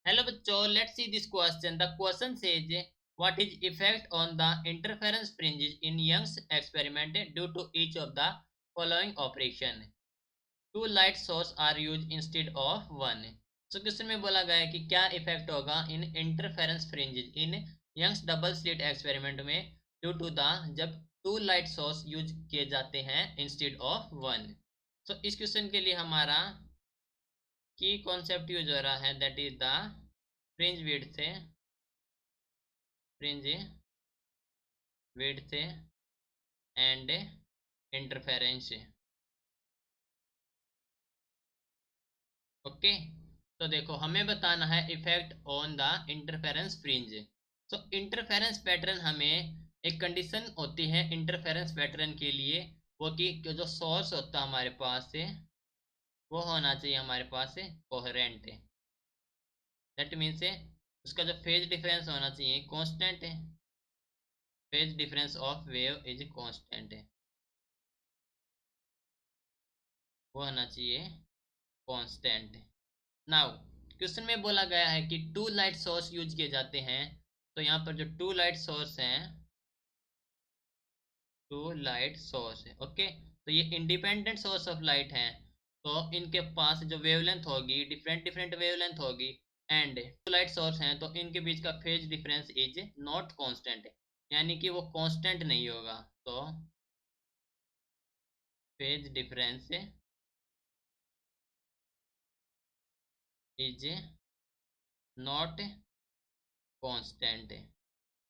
Hello बच्चों, let's see this question. The question says what is effect on the interference fringes in Young's experiment due to each of the following operation. Two light source are used instead of one. So question में बोला गया है कि क्या effect होगा in interference fringes in Young's double slit experiment में due to the जब two light source use किए जाते हैं इंस्टेड ऑफ वन. सो इस क्वेश्चन के लिए हमारा की कॉन्सेप्ट यूज हो रहा है, that is the fringe width से fringe width and interference. Okay, तो देखो हमें बताना है effect on the interference fringe. So interference pattern हमें एक कंडीशन होती है इंटरफेरेंस पैटर्न के लिए, वो कि जो सोर्स होता है हमारे पास से वो होना चाहिए हमारे पास से कोहेरेंट. दैट मीन्स उसका जो फेज डिफरेंस होना चाहिए कांस्टेंट है. Phase difference of wave is constant है, वो होना चाहिए कांस्टेंट. नाउ क्वेश्चन में बोला गया है कि टू लाइट सोर्स यूज किए जाते हैं. तो यहाँ पर जो टू लाइट सोर्स हैं, टू लाइट सोर्स है. ओके, तो ये इंडिपेंडेंट सोर्स ऑफ लाइट हैं. तो इनके पास जो वेवलेंथ होगी डिफरेंट डिफरेंट वेवलेंथ होगी. एंड टू लाइट सोर्स हैं तो इनके बीच का phase difference is not constant, यानी कि वो कांस्टेंट नहीं होगा. तो phase difference is not constant,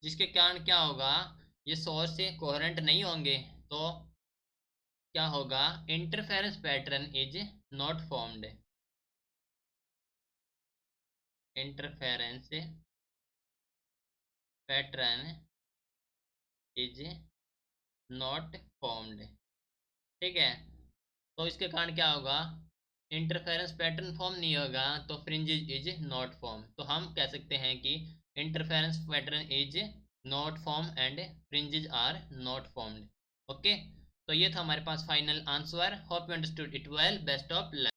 जिसके कारण क्या होगा, ये सोर्स से कोहेरेंट नहीं होंगे. तो क्या होगा, interference pattern is not formed. Interference pattern is not formed. ठीक है, तो इसके कारण क्या होगा, इंटरफेरेंस पैटर्न फॉर्म नहीं होगा तो फ्रिंजेस इज नॉट फॉर्म. तो हम कह सकते हैं कि interference pattern is not form and fringes are not formed. Okay, तो ये था हमारे पास final answer. Hope you understood it well. Best of luck.